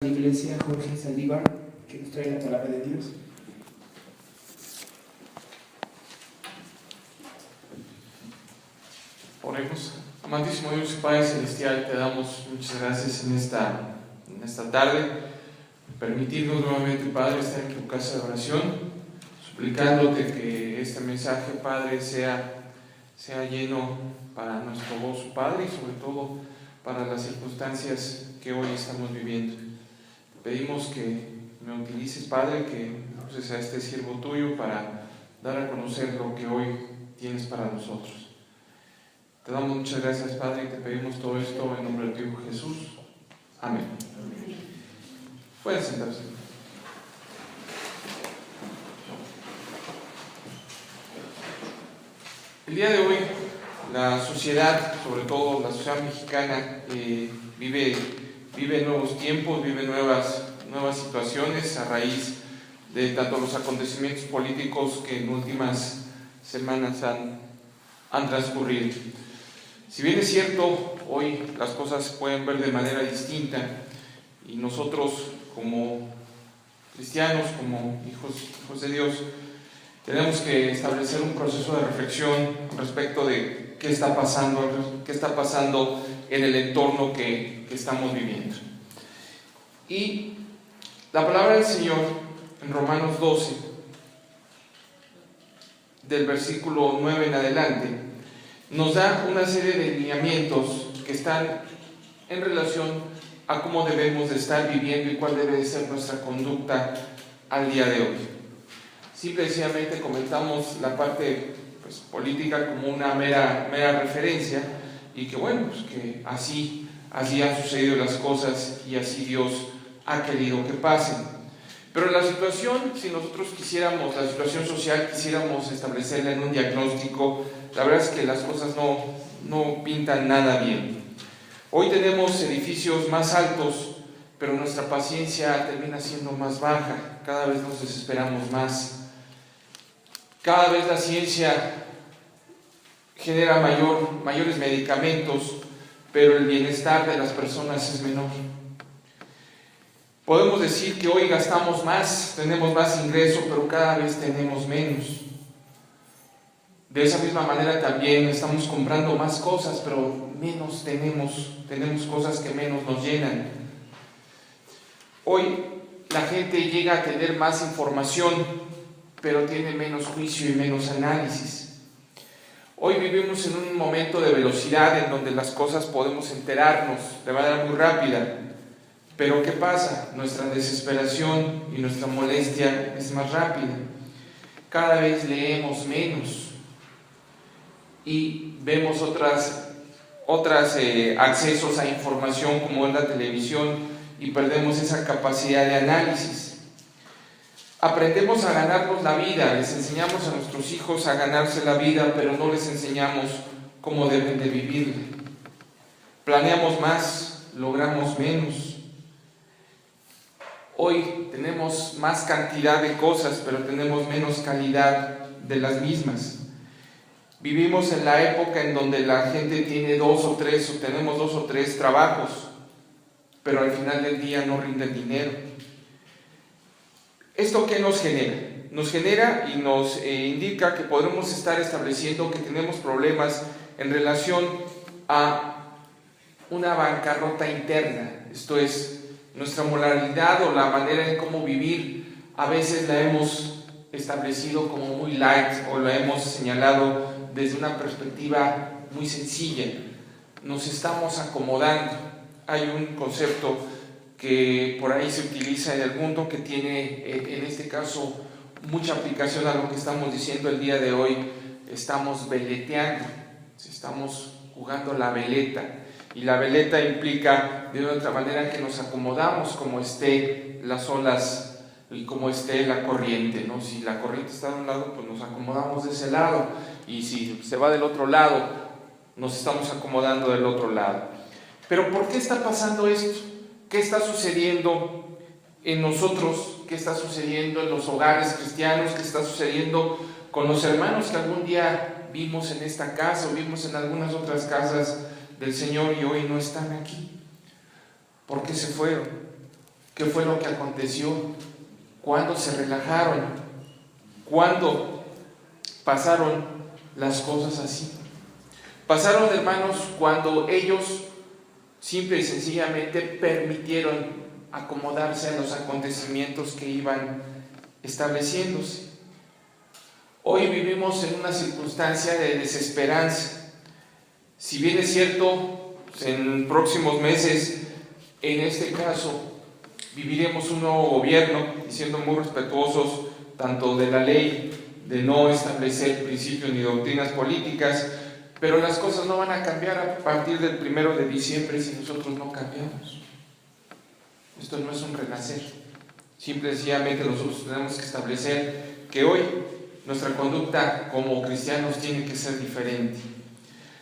La iglesia Jorge Saldívar, que nos trae la palabra de Dios. Oremos. Amantísimo Dios y Padre Celestial, te damos muchas gracias en esta tarde. Permitirnos nuevamente, Padre, estar en tu casa de oración, suplicándote que este mensaje, Padre, sea lleno para nuestro gozo, Padre, y sobre todo para las circunstancias que hoy estamos viviendo. Te pedimos que me utilices, Padre, que uses a este siervo tuyo para dar a conocer lo que hoy tienes para nosotros. Te damos muchas gracias, Padre, y te pedimos todo esto en nombre de tu Hijo Jesús. Amén. Pueden sentarse. El día de hoy, la sociedad, sobre todo la sociedad mexicana, vive nuevos tiempos, vive nuevas situaciones a raíz de tanto los acontecimientos políticos que en últimas semanas han transcurrido. Si bien es cierto, hoy las cosas se pueden ver de manera distinta y nosotros como cristianos, como hijos de Dios, tenemos que establecer un proceso de reflexión respecto de qué está pasando en el entorno que estamos viviendo. Y la palabra del Señor en Romanos 12, del versículo 9 en adelante, nos da una serie de lineamientos que están en relación a cómo debemos de estar viviendo y cuál debe de ser nuestra conducta al día de hoy. Simple y sencillamente comentamos la parte política como una mera referencia y que que así han sucedido las cosas y así Dios ha querido que pasen. Pero la situación, si nosotros la situación social quisiéramos establecerla en un diagnóstico, la verdad es que las cosas no pintan nada bien. Hoy tenemos edificios más altos, pero nuestra paciencia termina siendo más baja, cada vez nos desesperamos más. Cada vez la ciencia genera mayores medicamentos, pero el bienestar de las personas es menor. Podemos decir que hoy gastamos más, tenemos más ingresos, pero cada vez tenemos menos. De esa misma manera también estamos comprando más cosas, pero menos tenemos cosas que menos nos llenan. Hoy la gente llega a tener más información, pero tiene menos juicio y menos análisis. Hoy vivimos en un momento de velocidad en donde las cosas podemos enterarnos de manera muy rápida. Pero ¿qué pasa? Nuestra desesperación y nuestra molestia es más rápida. Cada vez leemos menos y vemos otras accesos a información como es la televisión y perdemos esa capacidad de análisis. Aprendemos a ganarnos la vida, les enseñamos a nuestros hijos a ganarse la vida, pero no les enseñamos cómo deben de vivirla. Planeamos más, logramos menos. Hoy tenemos más cantidad de cosas, pero tenemos menos calidad de las mismas. Vivimos en la época en donde la gente tiene tenemos dos o tres trabajos, pero al final del día no rinde el dinero. ¿Esto qué nos genera? Nos genera y nos indica que podremos estar estableciendo que tenemos problemas en relación a una bancarrota interna. Esto es, nuestra moralidad o la manera en cómo vivir, a veces la hemos establecido como muy light o la hemos señalado desde una perspectiva muy sencilla. Nos estamos acomodando. Hay un concepto que por ahí se utiliza en el mundo que tiene, en este caso, mucha aplicación a lo que estamos diciendo el día de hoy. Estamos veleteando, estamos jugando la veleta. Y la veleta implica de una otra manera que nos acomodamos como esté las olas y como esté la corriente, ¿no? Si la corriente está de un lado, pues nos acomodamos de ese lado, y si se va del otro lado, nos estamos acomodando del otro lado. Pero ¿por qué está pasando esto? ¿Qué está sucediendo en nosotros? ¿Qué está sucediendo en los hogares cristianos? ¿Qué está sucediendo con los hermanos que algún día vimos en esta casa o vimos en algunas otras casas del Señor y hoy no están aquí? ¿Por qué se fueron? ¿Qué fue lo que aconteció? ¿Cuándo se relajaron? ¿Cuándo pasaron las cosas así? Pasaron, hermanos, cuando ellos simple y sencillamente permitieron acomodarse a los acontecimientos que iban estableciéndose. Hoy vivimos en una circunstancia de desesperanza. Si bien es cierto, en próximos meses, en este caso, viviremos un nuevo gobierno, y siendo muy respetuosos tanto de la ley de no establecer principios ni doctrinas políticas, pero las cosas no van a cambiar a partir del 1 de diciembre si nosotros no cambiamos. Esto no es un renacer. Simple y sencillamente nosotros tenemos que establecer que hoy nuestra conducta como cristianos tiene que ser diferente.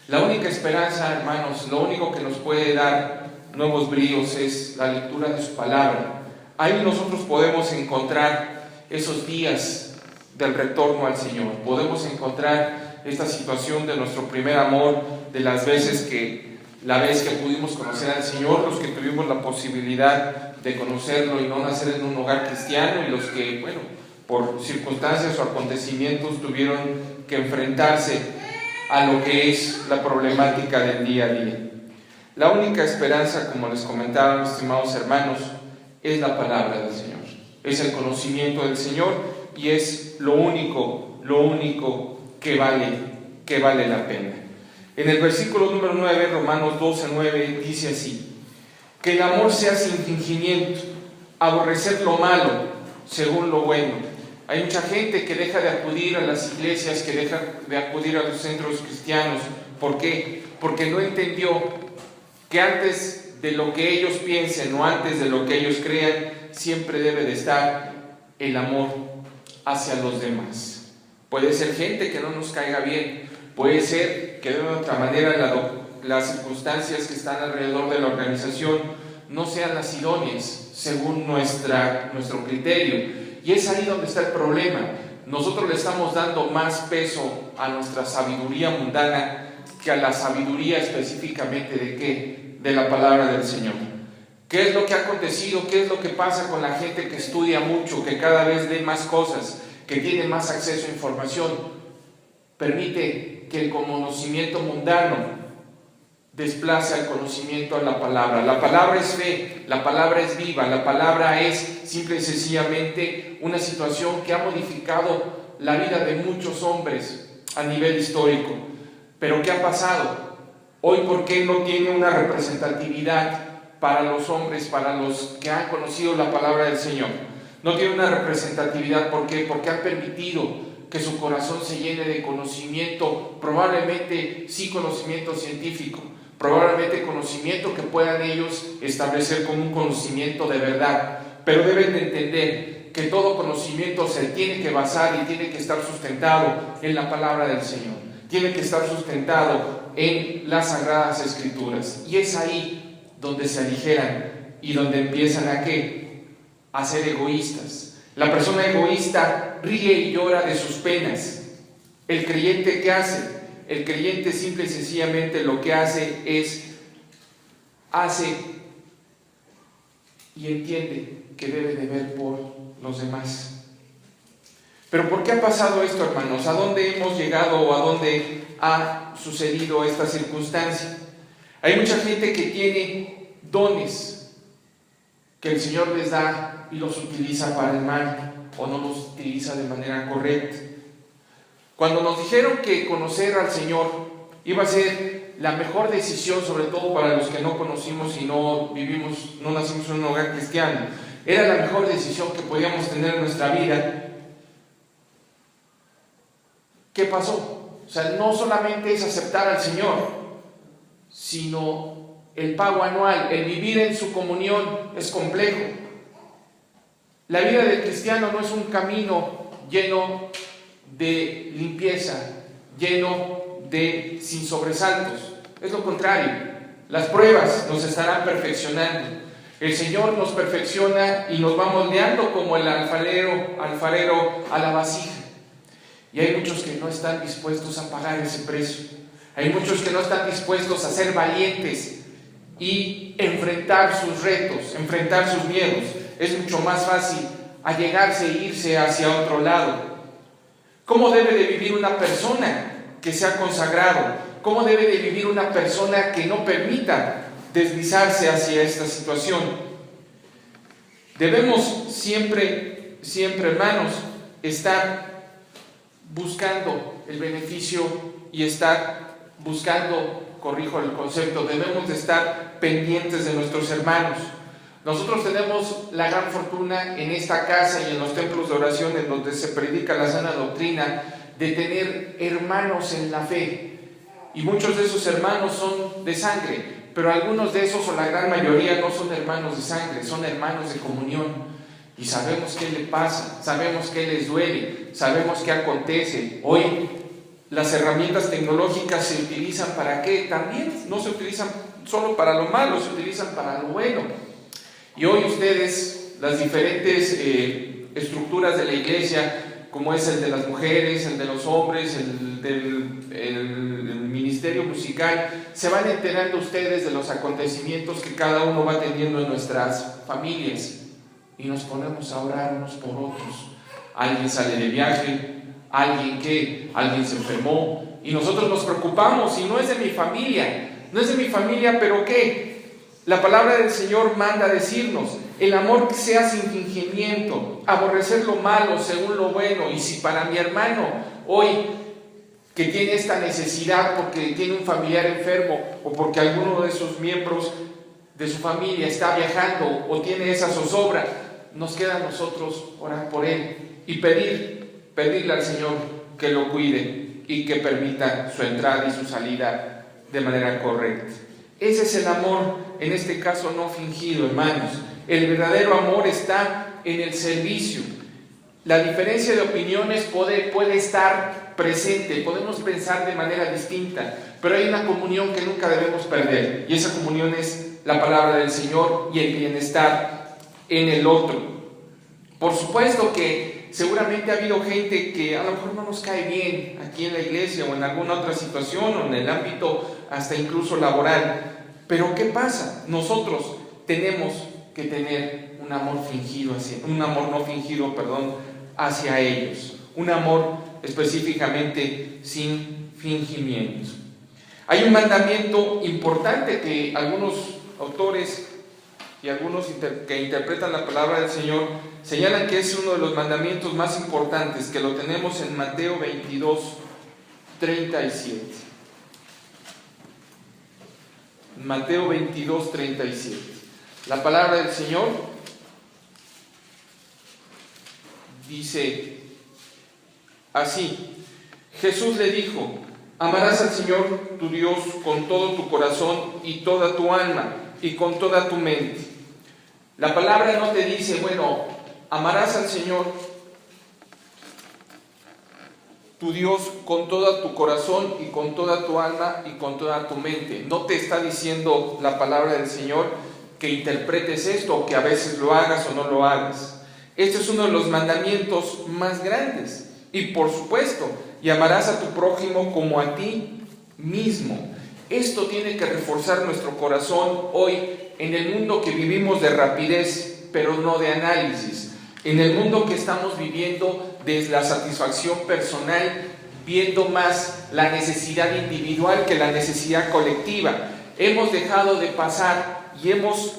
La única esperanza, hermanos, lo único que nos puede dar nuevos bríos es la lectura de su palabra. Ahí nosotros podemos encontrar esos días del retorno al Señor. Podemos encontrar esta situación de nuestro primer amor, de las veces la vez que pudimos conocer al Señor, los que tuvimos la posibilidad de conocerlo y no nacer en un hogar cristiano, y los que, bueno, por circunstancias o acontecimientos tuvieron que enfrentarse a lo que es la problemática del día a día. La única esperanza, como les comentaba, mis estimados hermanos, es la palabra del Señor, es el conocimiento del Señor, y es lo único que vale la pena. En el versículo número 9, Romanos 12:9, dice así: que el amor sea sin fingimiento, aborrecer lo malo según lo bueno. Hay mucha gente que deja de acudir a las iglesias, que deja de acudir a los centros cristianos. ¿Por qué? Porque no entendió que antes de lo que ellos piensen o antes de lo que ellos crean, siempre debe de estar el amor hacia los demás. Puede ser gente que no nos caiga bien, puede ser que de una otra manera las circunstancias que están alrededor de la organización no sean las idóneas según nuestro criterio, y es ahí donde está el problema. Nosotros le estamos dando más peso a nuestra sabiduría mundana que a la sabiduría específicamente ¿de qué? De la palabra del Señor. ¿Qué es lo que ha acontecido? ¿Qué es lo que pasa con la gente que estudia mucho, que cada vez lee más cosas, que tiene más acceso a información? Permite que el conocimiento mundano desplace al conocimiento a la palabra. La palabra es fe, la palabra es viva, la palabra es simple y sencillamente una situación que ha modificado la vida de muchos hombres a nivel histórico. Pero ¿qué ha pasado? Hoy, ¿por qué no tiene una representatividad para los hombres, para los que han conocido la palabra del Señor? No tiene una representatividad. ¿Por qué? Porque han permitido que su corazón se llene de conocimiento, probablemente sí conocimiento científico, probablemente conocimiento que puedan ellos establecer como un conocimiento de verdad, pero deben de entender que todo conocimiento se tiene que basar y tiene que estar sustentado en la palabra del Señor, tiene que estar sustentado en las Sagradas Escrituras, y es ahí donde se aligeran y donde empiezan a ser egoístas. La persona egoísta ríe y llora de sus penas. El creyente, ¿qué hace? El creyente simple y sencillamente lo que hace y entiende que debe de ver por los demás. Pero ¿por qué ha pasado esto, hermanos? ¿A dónde hemos llegado o a dónde ha sucedido esta circunstancia? Hay mucha gente que tiene dones que el Señor les da y los utiliza para el mal, o no los utiliza de manera correcta. Cuando nos dijeron que conocer al Señor iba a ser la mejor decisión, sobre todo para los que no conocimos y no nacimos en un hogar cristiano, era la mejor decisión que podíamos tener en nuestra vida, ¿qué pasó? O sea, no solamente es aceptar al Señor, sino el pago anual, el vivir en su comunión es complejo. La vida del cristiano no es un camino lleno de limpieza, sin sobresaltos. Es lo contrario. Las pruebas nos estarán perfeccionando. El Señor nos perfecciona y nos va moldeando como el alfarero a la vasija. Y hay muchos que no están dispuestos a pagar ese precio. Hay muchos que no están dispuestos a ser valientes y enfrentar sus retos, enfrentar sus miedos. es mucho más fácil allegarse e irse hacia otro lado. ¿Cómo debe de vivir una persona que se ha consagrado? ¿Cómo debe de vivir una persona que no permita deslizarse hacia esta situación? Debemos siempre, hermanos, estar buscando el beneficio y estar buscando, corrijo el concepto, debemos de estar pendientes de nuestros hermanos. Nosotros tenemos la gran fortuna en esta casa y en los templos de oración en donde se predica la sana doctrina de tener hermanos en la fe, y muchos de esos hermanos son de sangre, pero algunos de esos, o la gran mayoría, no son hermanos de sangre, son hermanos de comunión, y sabemos qué le pasa, sabemos qué les duele, sabemos qué acontece. Hoy las herramientas tecnológicas se utilizan ¿para qué? También no se utilizan solo para lo malo, se utilizan para lo bueno. Y hoy ustedes, las diferentes estructuras de la iglesia, como es el de las mujeres, el de los hombres, el ministerio musical, se van enterando ustedes de los acontecimientos que cada uno va teniendo en nuestras familias, y nos ponemos a orar unos por otros. Alguien sale de viaje, alguien se enfermó, y nosotros nos preocupamos, y no es de mi familia, pero ¿qué? La palabra del Señor manda a decirnos: el amor que sea sin fingimiento, aborrecer lo malo según lo bueno. Y si para mi hermano hoy, que tiene esta necesidad porque tiene un familiar enfermo, o porque alguno de sus miembros de su familia está viajando o tiene esa zozobra, nos queda a nosotros orar por él y pedirle al Señor que lo cuide y que permita su entrada y su salida de manera correcta. Ese es el amor, en este caso no fingido, hermanos. El verdadero amor está en el servicio. La diferencia de opiniones puede estar presente, podemos pensar de manera distinta, pero hay una comunión que nunca debemos perder, y esa comunión es la palabra del Señor y el bienestar en el otro. Por supuesto que seguramente ha habido gente que a lo mejor no nos cae bien aquí en la iglesia o en alguna otra situación o en el ámbito hasta incluso laboral, pero ¿qué pasa? Nosotros tenemos que tener un amor no fingido hacia ellos, un amor específicamente sin fingimientos. Hay un mandamiento importante que algunos autores y algunos que interpretan la palabra del Señor señalan que es uno de los mandamientos más importantes, que lo tenemos en Mateo 22:37. Mateo 22:37. La palabra del Señor dice así: Jesús le dijo: amarás al Señor tu Dios con todo tu corazón y toda tu alma y con toda tu mente. La palabra no te dice, amarás al Señor tu Dios con todo tu corazón y con toda tu alma y con toda tu mente. No te está diciendo la palabra del Señor que interpretes esto, o que a veces lo hagas o no lo hagas. Este es uno de los mandamientos más grandes. Y por supuesto, y amarás a tu prójimo como a ti mismo. Esto tiene que reforzar nuestro corazón hoy en el mundo que vivimos de rapidez, pero no de análisis. En el mundo que estamos viviendo desde la satisfacción personal, viendo más la necesidad individual que la necesidad colectiva. Hemos dejado de pasar y hemos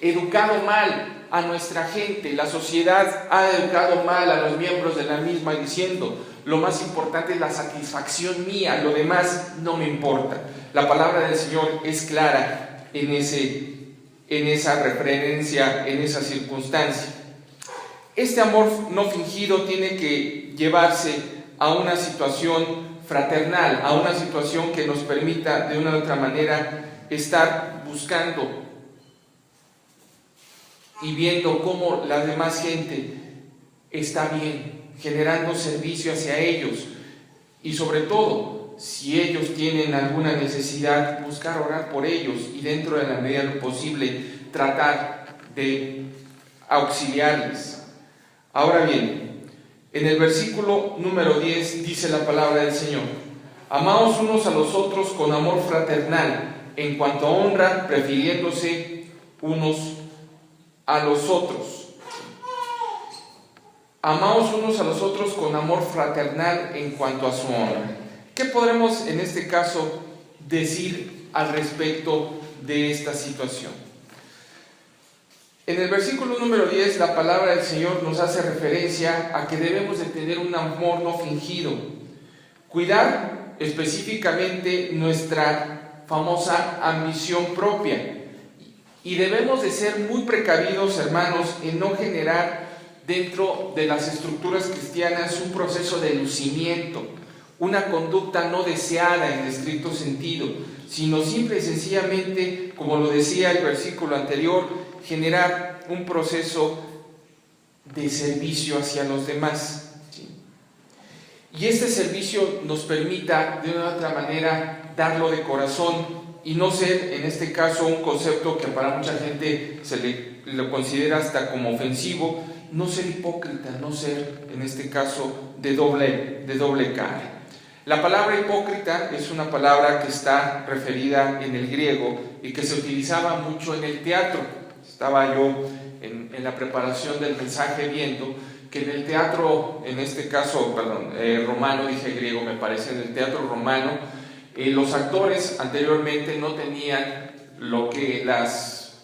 educado mal a nuestra gente. La sociedad ha educado mal a los miembros de la misma, diciendo: lo más importante es la satisfacción mía, lo demás no me importa. La palabra del Señor es clara en esa referencia, en esa circunstancia. Este amor no fingido tiene que llevarse a una situación fraternal, a una situación que nos permita de una u otra manera estar buscando y viendo cómo la demás gente está bien, generando servicio hacia ellos, y sobre todo, si ellos tienen alguna necesidad, buscar orar por ellos y dentro de la medida de lo posible tratar de auxiliarles. Ahora bien, en el versículo número 10 dice la palabra del Señor: amaos unos a los otros con amor fraternal, en cuanto a honra, prefiriéndose unos a los otros. amaos unos a los otros con amor fraternal en cuanto a su honra. ¿Qué podremos en este caso decir al respecto de esta situación? En el versículo número 10, la palabra del Señor nos hace referencia a que debemos de tener un amor no fingido, cuidar específicamente nuestra famosa ambición propia, y debemos de ser muy precavidos, hermanos, en no generar dentro de las estructuras cristianas un proceso de lucimiento, una conducta no deseada en estricto sentido, sino simple y sencillamente, como lo decía el versículo anterior, generar un proceso de servicio hacia los demás, ¿sí? Y este servicio nos permita de una u otra manera darlo de corazón y no ser, en este caso, un concepto que para mucha gente lo considera hasta como ofensivo, no ser hipócrita, no ser, en este caso, de doble cara. La palabra hipócrita es una palabra que está referida en el griego y que se utilizaba mucho en el teatro. Estaba yo en la preparación del mensaje viendo que en el teatro, en este caso, romano, dije griego, me parece, en el teatro romano, los actores anteriormente no tenían lo que las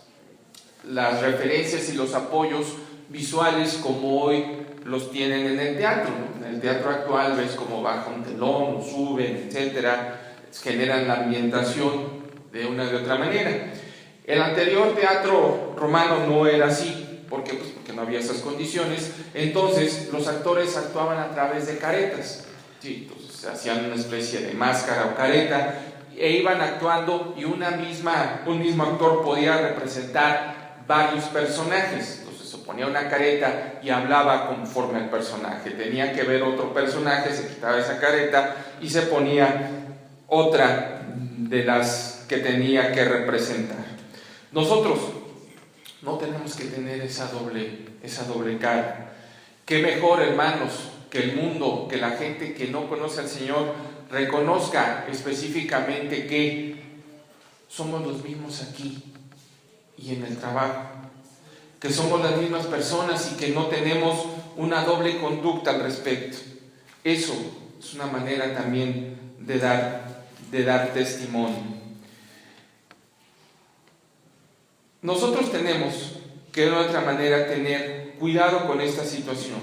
referencias y los apoyos visuales como hoy los tienen en el teatro, ¿no? En el teatro actual ves cómo baja un telón, suben, etcétera, generan la ambientación de una de otra manera. El anterior teatro romano no era así, ¿por qué? Pues porque no había esas condiciones. Entonces los actores actuaban a través de caretas, ¿sí? Entonces hacían una especie de máscara o careta e iban actuando, y un mismo actor podía representar varios personajes. Se ponía una careta y hablaba conforme al personaje. Tenía que ver otro personaje, se quitaba esa careta y se ponía otra de las que tenía que representar. Nosotros no tenemos que tener esa doble cara. Qué mejor, hermanos, que el mundo, que la gente que no conoce al Señor reconozca específicamente que somos los mismos aquí y en el trabajo, que somos las mismas personas y que no tenemos una doble conducta al respecto. Eso es una manera también de dar testimonio. Nosotros tenemos que de otra manera tener cuidado con esta situación,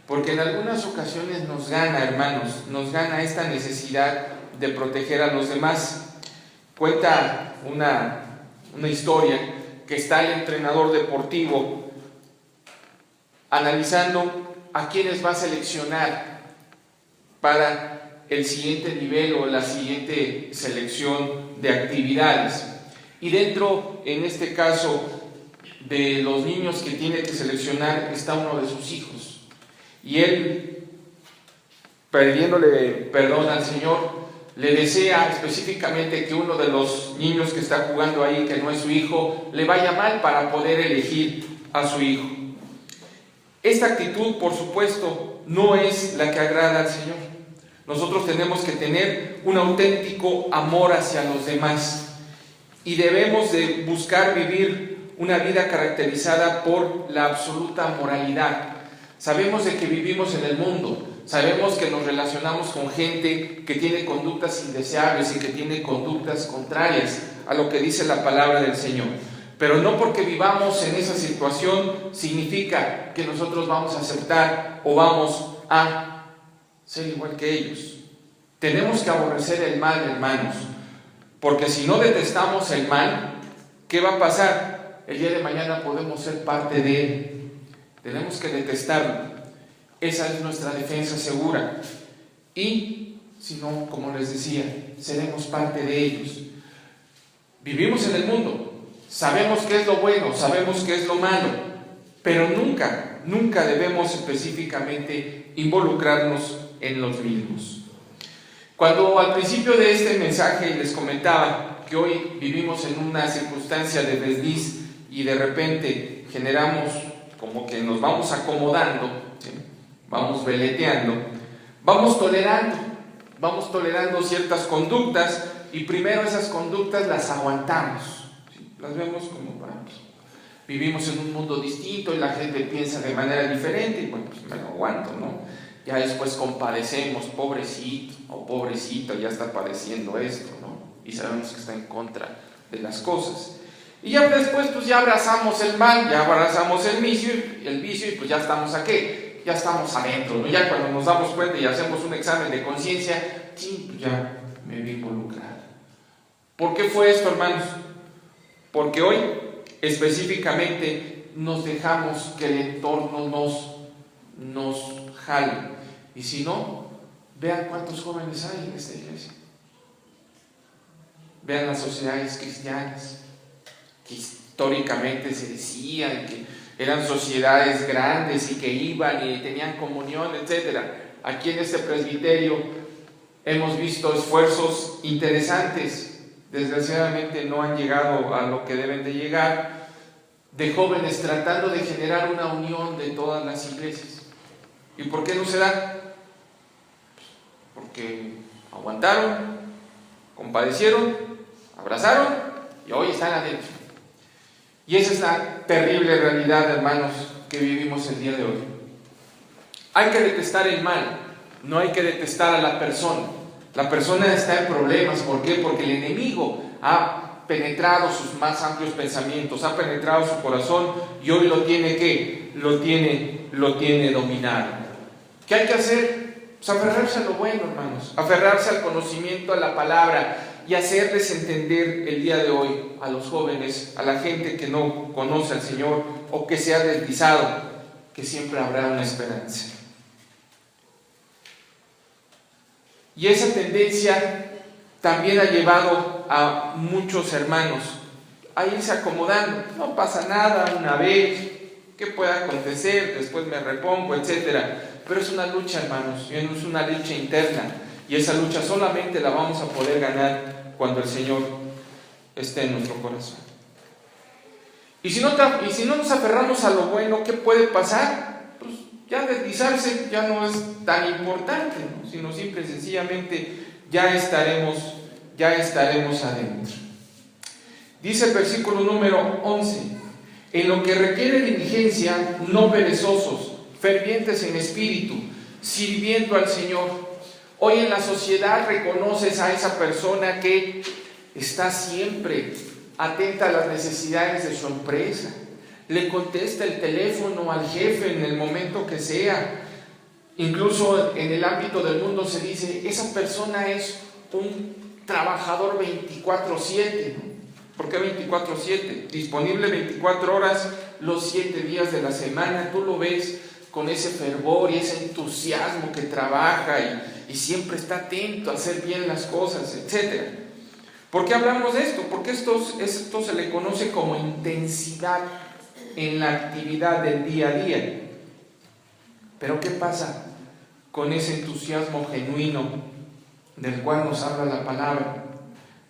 porque en algunas ocasiones nos gana, hermanos, nos gana esta necesidad de proteger a los demás. Cuenta una historia que está el entrenador deportivo analizando a quiénes va a seleccionar para el siguiente nivel o la siguiente selección de actividades. Y dentro, en este caso, de los niños que tiene que seleccionar está uno de sus hijos. Y él, pidiéndole perdón al Señor, le desea específicamente que uno de los niños que está jugando ahí, que no es su hijo, le vaya mal para poder elegir a su hijo. Esta actitud, por supuesto, no es la que agrada al Señor. Nosotros tenemos que tener un auténtico amor hacia los demás y debemos de buscar vivir una vida caracterizada por la absoluta moralidad. Sabemos de que vivimos en el mundo, sabemos que nos relacionamos con gente que tiene conductas indeseables y que tiene conductas contrarias a lo que dice la palabra del Señor. Pero no porque vivamos en esa situación significa que nosotros vamos a aceptar o vamos a ser igual que ellos. Tenemos que aborrecer el mal, hermanos, porque si no detestamos el mal, ¿qué va a pasar? El día de mañana podemos ser parte de él. Tenemos que detestarlo. Esa es nuestra defensa segura. Y si no, como les decía, seremos parte de ellos. Vivimos en el mundo, sabemos qué es lo bueno, sabemos qué es lo malo, pero nunca debemos específicamente involucrarnos en los mismos. Cuando al principio de este mensaje les comentaba que hoy vivimos en una circunstancia de desliz y de repente generamos como que nos vamos acomodando, ¿sí? Vamos veleteando, vamos tolerando ciertas conductas y primero esas conductas las aguantamos, ¿sí? Las vemos como vamos. Vivimos en un mundo distinto y la gente piensa de manera diferente y bueno, pues me lo aguanto, ¿no? Ya después compadecemos, pobrecito o pobrecita, ya está padeciendo esto, ¿no? Y sabemos que está en contra de las cosas. Y ya después pues ya abrazamos el mal, ya abrazamos el vicio y pues ya estamos aquí, ya estamos adentro, ¿no? Ya cuando nos damos cuenta y hacemos un examen de conciencia, sí, pues ya me vi involucrado. ¿Por qué fue esto, hermanos? Porque hoy específicamente nos dejamos que el entorno nos jale. Y si no, vean cuántos jóvenes hay en esta iglesia. Vean las sociedades cristianas, que históricamente se decían que eran sociedades grandes y que iban y tenían comunión, etc. Aquí en este presbiterio hemos visto esfuerzos interesantes. Desgraciadamente no han llegado a lo que deben de llegar, de jóvenes tratando de generar una unión de todas las iglesias. ¿Y por qué no se da? Porque aguantaron, compadecieron, abrazaron y hoy están adentro. Y esa es la terrible realidad, hermanos, que vivimos el día de hoy. Hay que detestar el mal, no hay que detestar a la persona. La persona está en problemas. ¿Por qué? Porque el enemigo ha penetrado sus más amplios pensamientos, ha penetrado su corazón y hoy lo tiene ¿qué? Lo tiene dominado. ¿Qué hay que hacer? Pues aferrarse a lo bueno, hermanos, aferrarse al conocimiento, a la palabra y hacerles entender el día de hoy a los jóvenes, a la gente que no conoce al Señor o que se ha deslizado, que siempre habrá una esperanza. Y esa tendencia también ha llevado a muchos hermanos a irse acomodando. No pasa nada una vez, ¿qué puede acontecer? Después me repongo, etc. Pero es una lucha, hermanos, es una lucha interna. Y esa lucha solamente la vamos a poder ganar cuando el Señor esté en nuestro corazón. Y si no nos aferramos a lo bueno, ¿qué puede pasar? Pues ya deslizarse ya no es tan importante, ¿no? Sino simple y sencillamente ya estaremos adentro. Dice el versículo número 11: en lo que requiere diligencia, no perezosos, fervientes en espíritu, sirviendo al Señor. Hoy en la sociedad reconoces a esa persona que está siempre atenta a las necesidades de su empresa, le contesta el teléfono al jefe en el momento que sea. Incluso en el ámbito del mundo se dice, esa persona es un trabajador 24/7, ¿no? ¿Por qué 24/7? Disponible 24 horas los 7 días de la semana. Tú lo ves con ese fervor y ese entusiasmo que trabaja y siempre está atento a hacer bien las cosas, etc. ¿Por qué hablamos de esto? Porque esto se le conoce como intensidad en la actividad del día a día. Pero ¿qué pasa con ese entusiasmo genuino del cual nos habla la palabra?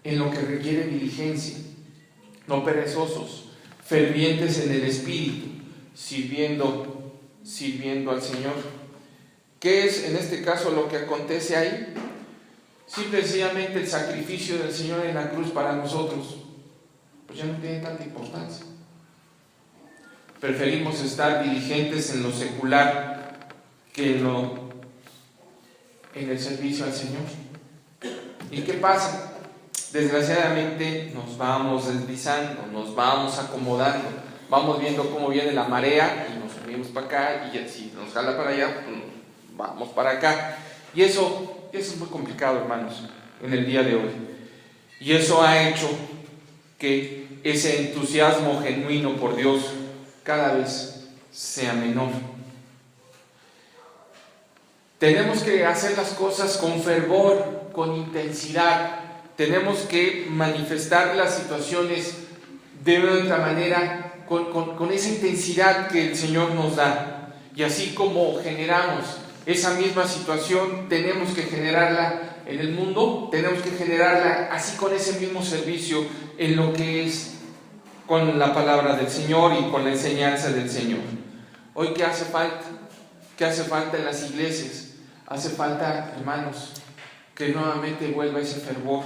En lo que requiere diligencia, no perezosos, fervientes en el espíritu, sirviendo al Señor. ¿Qué es en este caso lo que acontece ahí? Simple y sencillamente el sacrificio del Señor en la cruz para nosotros, pues ya no tiene tanta importancia. Preferimos estar diligentes en lo secular que en el servicio al Señor. ¿Y qué pasa? Desgraciadamente nos vamos deslizando, nos vamos acomodando, vamos viendo cómo viene la marea y nos subimos para acá, y si nos jala para allá, pues vamos para acá. Y eso es muy complicado, hermanos, en el día de hoy. Y eso ha hecho que ese entusiasmo genuino por Dios cada vez sea menor. Tenemos que hacer las cosas con fervor, con intensidad. Tenemos que manifestar las situaciones de una u otra manera con esa intensidad que el Señor nos da. Y así como generamos esa misma situación, tenemos que generarla en el mundo, tenemos que generarla así con ese mismo servicio en lo que es con la palabra del Señor y con la enseñanza del Señor. Hoy, ¿qué hace falta? ¿Qué hace falta en las iglesias? Hace falta, hermanos, que nuevamente vuelva ese fervor,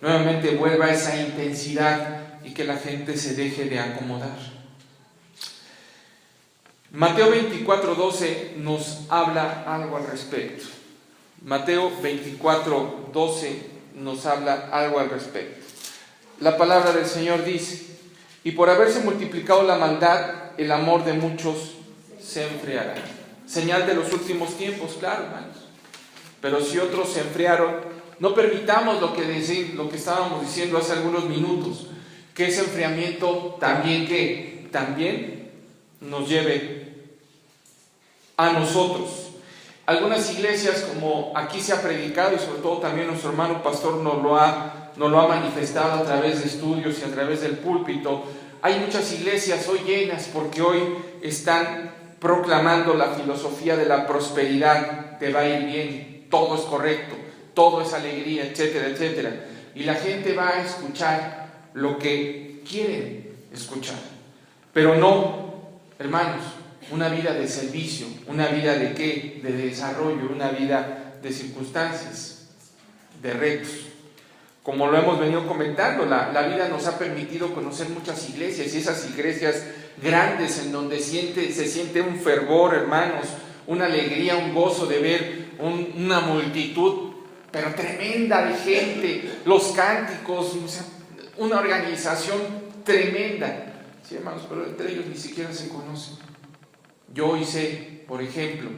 nuevamente vuelva esa intensidad y que la gente se deje de acomodar. Mateo 24:12 nos habla algo al respecto. Mateo 24:12 nos habla algo al respecto. La palabra del Señor dice: y por haberse multiplicado la maldad, el amor de muchos se enfriará. Señal de los últimos tiempos, claro, hermanos. Pero si otros se enfriaron, no permitamos lo que estábamos diciendo hace algunos minutos, que ese enfriamiento también nos lleve a nosotros. Algunas iglesias, como aquí se ha predicado, y sobre todo también nuestro hermano pastor nos lo ha manifestado a través de estudios y a través del púlpito, hay muchas iglesias hoy llenas porque hoy están proclamando la filosofía de la prosperidad, te va a ir bien, todo es correcto, todo es alegría, etcétera, etcétera. Y la gente va a escuchar lo que quieren escuchar. Pero no, hermanos, una vida de servicio, una vida de ¿qué? De desarrollo, una vida de circunstancias, de retos. Como lo hemos venido comentando, la vida nos ha permitido conocer muchas iglesias, y esas iglesias grandes en donde se siente un fervor, hermanos, una alegría, un gozo de ver una multitud, pero tremenda de gente, los cánticos, o sea, una organización tremenda. Sí, hermanos, pero entre ellos ni siquiera se conocen. Yo hoy sé, por ejemplo,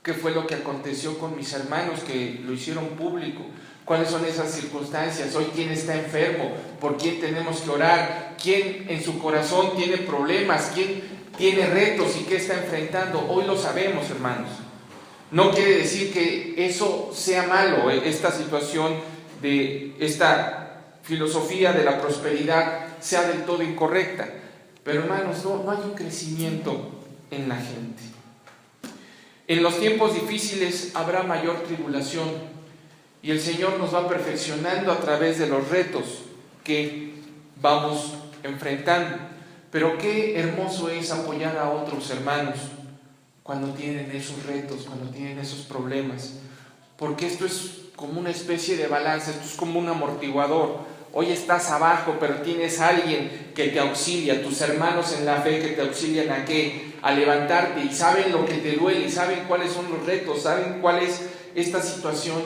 qué fue lo que aconteció con mis hermanos que lo hicieron público. ¿Cuáles son esas circunstancias? Hoy, ¿quién está enfermo? ¿Por quién tenemos que orar? ¿Quién en su corazón tiene problemas? ¿Quién tiene retos y qué está enfrentando? Hoy lo sabemos, hermanos. No quiere decir que eso sea malo, esta situación de esta filosofía de la prosperidad sea del todo incorrecta. Pero, hermanos, no hay un crecimiento en la gente. En los tiempos difíciles habrá mayor tribulación. Y el Señor nos va perfeccionando a través de los retos que vamos enfrentando. Pero qué hermoso es apoyar a otros hermanos cuando tienen esos retos, cuando tienen esos problemas. Porque esto es como una especie de balance, esto es como un amortiguador. Hoy estás abajo, pero tienes a alguien que te auxilia, tus hermanos en la fe que te auxilian ¿a qué? A levantarte, y saben lo que te duele, y saben cuáles son los retos, saben cuál es esta situación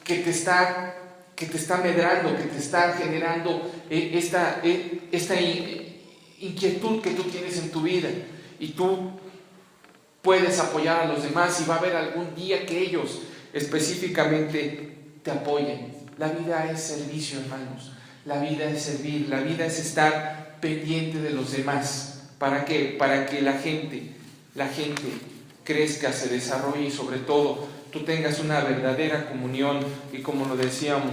que te está medrando, que te está generando esta inquietud que tú tienes en tu vida, y tú puedes apoyar a los demás, y va a haber algún día que ellos específicamente te apoyen. La vida es servicio, hermanos, la vida es servir, la vida es estar pendiente de los demás. ¿Para qué? Para que la gente crezca, se desarrolle, y sobre todo tú tengas una verdadera comunión, y como lo decíamos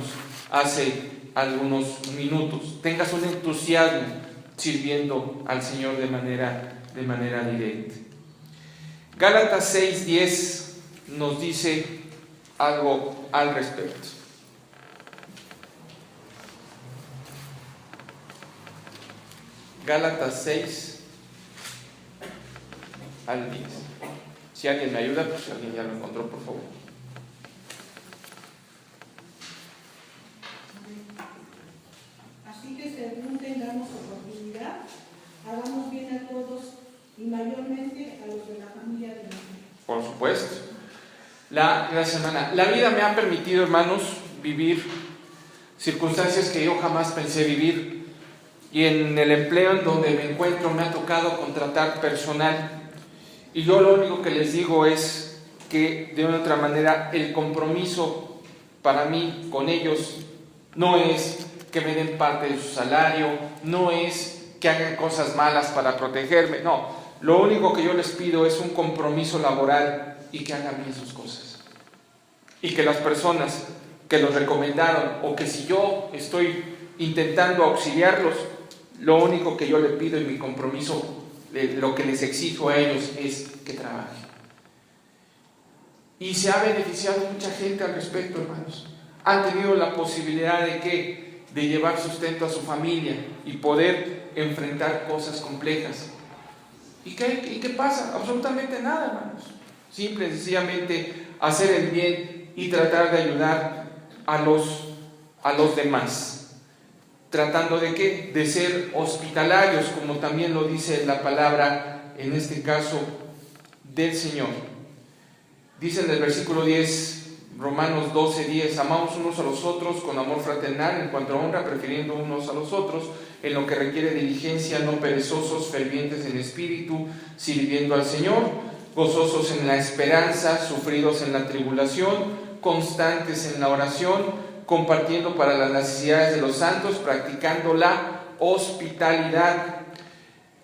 hace algunos minutos, tengas un entusiasmo sirviendo al Señor de manera directa. Gálatas 6:10 nos dice algo al respecto. Gálatas 6 al 10. Si alguien me ayuda, pues si alguien ya lo encontró, por favor. Así que según tengamos oportunidad, hagamos bien a todos y mayormente a los de la familia de la fe. Por supuesto. Gracias, hermana. La vida me ha permitido, hermanos, vivir circunstancias que yo jamás pensé vivir. Y en el empleo en donde me encuentro me ha tocado contratar personal. Y yo lo único que les digo es que, de una u otra manera, el compromiso para mí con ellos no es que me den parte de su salario, no es que hagan cosas malas para protegerme, no. Lo único que yo les pido es un compromiso laboral y que hagan bien sus cosas. Y que las personas que los recomendaron, o que si yo estoy intentando auxiliarlos, lo único que yo les pido y mi compromiso, lo que les exijo a ellos es que trabajen. Y se ha beneficiado mucha gente al respecto, hermanos. Han tenido la posibilidad de llevar sustento a su familia y poder enfrentar cosas complejas. ¿Y qué pasa? Absolutamente nada, hermanos. Simple y sencillamente hacer el bien y tratar de ayudar a los demás. Tratando de ¿qué? De ser hospitalarios, como también lo dice la palabra, en este caso, del Señor. Dice en el versículo 10, Romanos 12:10, amamos unos a los otros con amor fraternal, en cuanto a honra, prefiriendo unos a los otros, en lo que requiere diligencia, no perezosos, fervientes en espíritu, sirviendo al Señor, gozosos en la esperanza, sufridos en la tribulación, constantes en la oración, compartiendo para las necesidades de los santos, practicando la hospitalidad.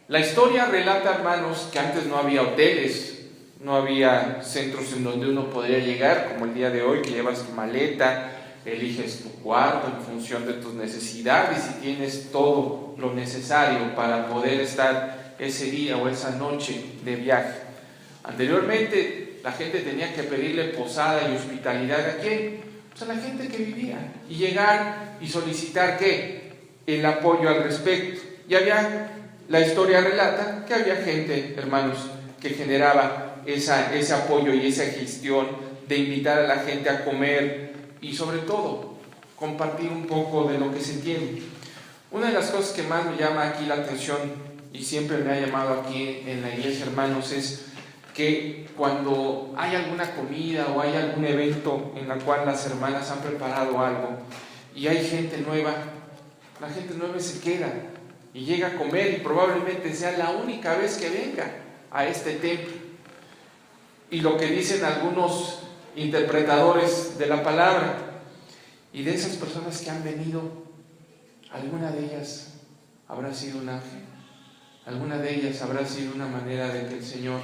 La historia relata, hermanos, que antes no había hoteles, no había centros en donde uno podría llegar, como el día de hoy, que llevas tu maleta, eliges tu cuarto en función de tus necesidades y tienes todo lo necesario para poder estar ese día o esa noche de viaje. Anteriormente, la gente tenía que pedirle posada y hospitalidad ¿a quién? Pues a la gente que vivía, y llegar y solicitar ¿qué? El apoyo al respecto. Y la historia relata que había gente, hermanos, que generaba ese apoyo y esa gestión de invitar a la gente a comer y sobre todo compartir un poco de lo que se tiene. Una de las cosas que más me llama aquí la atención y siempre me ha llamado aquí en la iglesia, hermanos, es que cuando hay alguna comida o hay algún evento en la cual las hermanas han preparado algo y hay gente nueva, la gente nueva se queda y llega a comer y probablemente sea la única vez que venga a este templo. Y lo que dicen algunos interpretadores de la palabra, y de esas personas que han venido, alguna de ellas habrá sido un ángel, alguna de ellas habrá sido una manera de que el Señor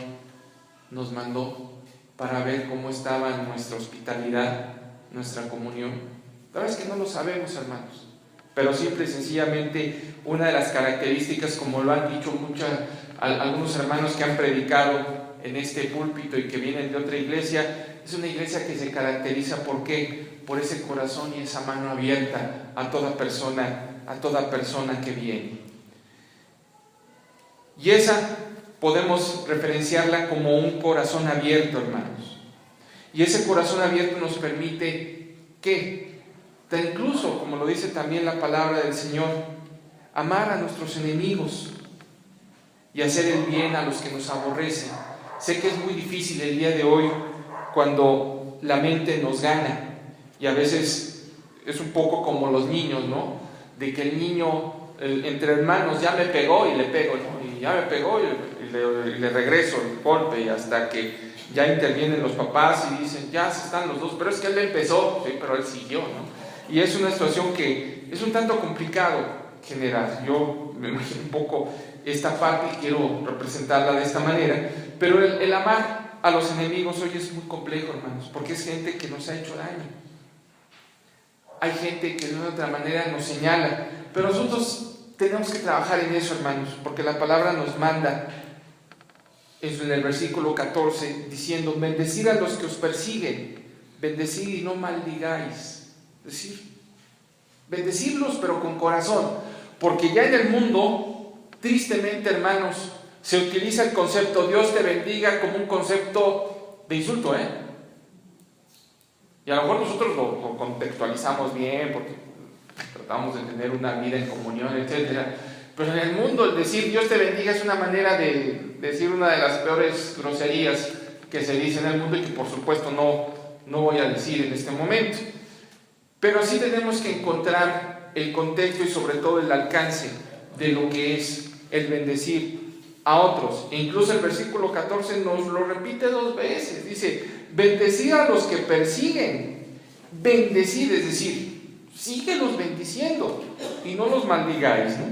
nos mandó para ver cómo estaba nuestra hospitalidad, nuestra comunión. La verdad es que no lo sabemos, hermanos, pero simple y sencillamente una de las características, como lo han dicho algunos hermanos que han predicado en este púlpito y que vienen de otra iglesia, es una iglesia que se caracteriza ¿por qué? Por ese corazón y esa mano abierta a toda persona que viene. Y esa podemos referenciarla como un corazón abierto, hermanos. Y ese corazón abierto nos permite que, incluso, como lo dice también la palabra del Señor, amar a nuestros enemigos y hacer el bien a los que nos aborrecen. Sé que es muy difícil el día de hoy cuando la mente nos gana y a veces es un poco como los niños, ¿no? De que el niño entre hermanos ya me pegó y le pego, ¿no? Y ya me pegó y le regreso el golpe y hasta que ya intervienen los papás y dicen ya están los dos, pero es que él empezó, sí, pero él siguió, ¿no? Y es una situación que es un tanto complicado generar. Yo me imagino un poco esta parte y quiero representarla de esta manera, pero el amar a los enemigos hoy es muy complejo, hermanos, porque es gente que nos ha hecho daño, hay gente que de una otra manera nos señala, pero nosotros tenemos que trabajar en eso, hermanos, porque la palabra nos manda en el versículo 14 diciendo: bendecid a los que os persiguen, bendecid y no maldigáis. Es decir, bendecirlos pero con corazón, porque ya en el mundo, tristemente, hermanos, se utiliza el concepto Dios te bendiga como un concepto de insulto, y a lo mejor nosotros lo contextualizamos bien porque tratamos de tener una vida en comunión, etcétera. Pero en el mundo el decir Dios te bendiga es una manera de decir una de las peores groserías que se dice en el mundo y que por supuesto no voy a decir en este momento. Pero sí tenemos que encontrar el contexto y sobre todo el alcance de lo que es el bendecir a otros. E incluso el versículo 14 nos lo repite 2 veces. Dice: bendecid a los que persiguen. Bendecid, es decir, síguelos bendiciendo y no los maldigáis, ¿no?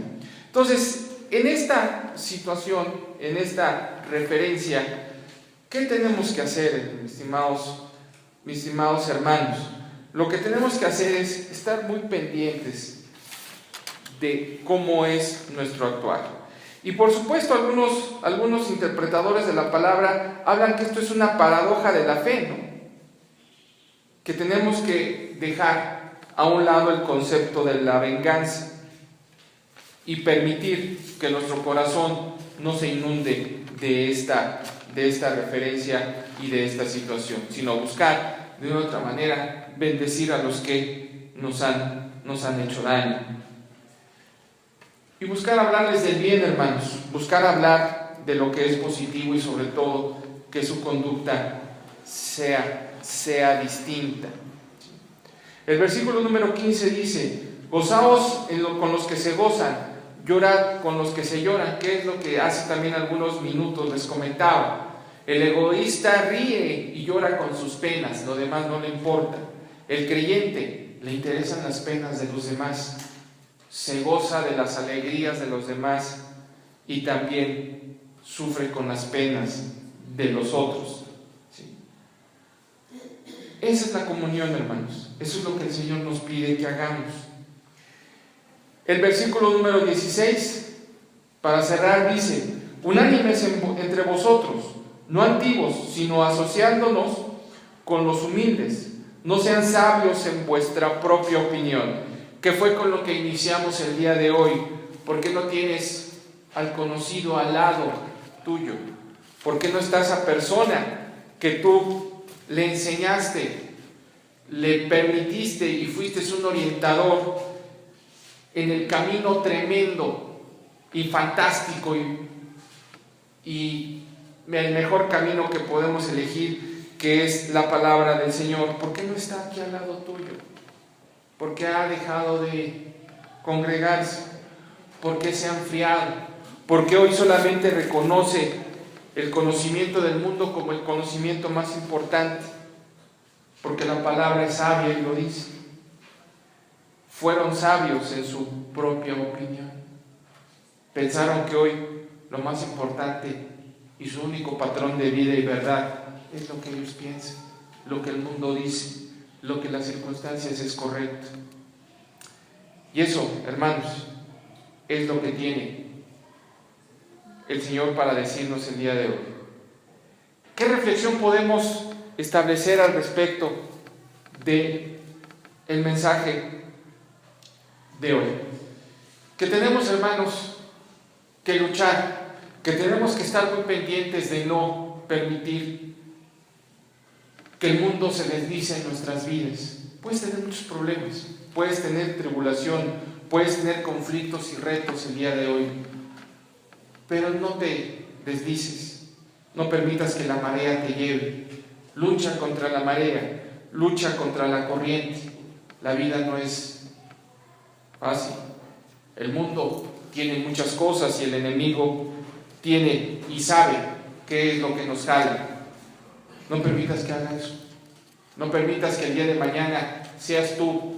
Entonces, en esta situación, en esta referencia, ¿qué tenemos que hacer, mis estimados hermanos? Lo que tenemos que hacer es estar muy pendientes de cómo es nuestro actuar. Y por supuesto, algunos interpretadores de la palabra hablan que esto es una paradoja de la fe, ¿no? Que tenemos que dejar a un lado el concepto de la venganza y permitir que nuestro corazón no se inunde de esta referencia y de esta situación, sino buscar de una otra manera bendecir a los que nos han hecho daño. Y buscar hablarles del bien, hermanos, buscar hablar de lo que es positivo y sobre todo que su conducta sea distinta. El versículo número 15 dice: gozaos con los que se gozan, llorad con los que se lloran, que es lo que hace también algunos minutos les comentaba. El egoísta ríe y llora con sus penas, lo demás no le importa. El creyente le interesan las penas de los demás, se goza de las alegrías de los demás y también sufre con las penas de los otros. ¿Sí? Esa es la comunión, hermanos. Eso es lo que el Señor nos pide que hagamos. El versículo número 16, para cerrar, dice: unánimes entre vosotros, no antiguos, sino asociándonos con los humildes. No sean sabios en vuestra propia opinión, que fue con lo que iniciamos el día de hoy. ¿Por qué no tienes al conocido al lado tuyo? ¿Por qué no está esa persona que tú le enseñaste, le permitiste y fuiste un orientador en el camino tremendo y fantástico y el mejor camino que podemos elegir, que es la palabra del Señor? ¿Por qué no está aquí al lado tuyo? ¿Por qué ha dejado de congregarse? ¿Por qué se ha enfriado? ¿Por qué hoy solamente reconoce el conocimiento del mundo como el conocimiento más importante? Porque la palabra es sabia y lo dice. Fueron sabios en su propia opinión. Pensaron que hoy lo más importante y su único patrón de vida y verdad es lo que ellos piensan, lo que el mundo dice, lo que las circunstancias es correcto. Y eso, hermanos, es lo que tiene el Señor para decirnos el día de hoy. ¿Qué reflexión podemos establecer al respecto de el mensaje de hoy? Que tenemos, hermanos, que luchar, que tenemos que estar muy pendientes de no permitir que el mundo se deslice en nuestras vidas. Puedes tener muchos problemas, puedes tener tribulación, puedes tener conflictos y retos el día de hoy, pero no te deslices, no permitas que la marea te lleve. Lucha contra la marea, lucha contra la corriente. La vida no es fácil. El mundo tiene muchas cosas y el enemigo tiene y sabe qué es lo que nos jala. No permitas que haga eso. No permitas que el día de mañana seas tú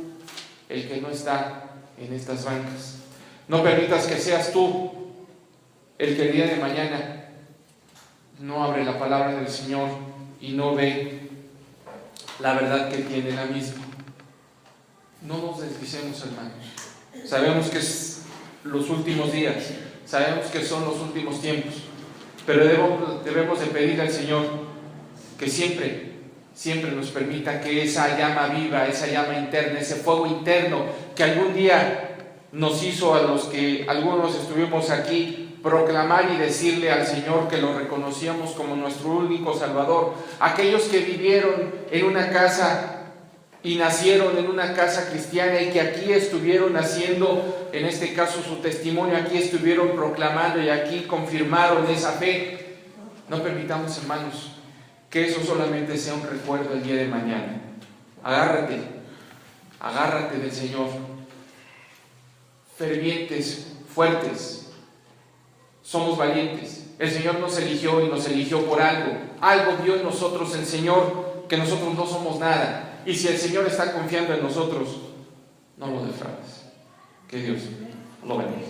el que no está en estas bancas. No permitas que seas tú el que el día de mañana no abre la palabra del Señor y no ve la verdad que tiene la misma. No nos deslicemos, hermanos. Sabemos que es los últimos días, sabemos que son los últimos tiempos, pero debemos de pedir al Señor que siempre nos permita que esa llama viva, esa llama interna, ese fuego interno que algún día nos hizo a los que algunos estuvimos aquí proclamar y decirle al Señor que lo reconocíamos como nuestro único Salvador. Aquellos que vivieron en una casa y nacieron en una casa cristiana y que aquí estuvieron haciendo, en este caso su testimonio, aquí estuvieron proclamando y aquí confirmaron esa fe. No permitamos, hermanos, que eso solamente sea un recuerdo el día de mañana. Agárrate del Señor. Fervientes, fuertes, somos valientes. El Señor nos eligió y nos eligió por algo. Algo vio en nosotros el Señor, que nosotros no somos nada. Y si el Señor está confiando en nosotros, no lo defraudes. Que Dios lo bendiga.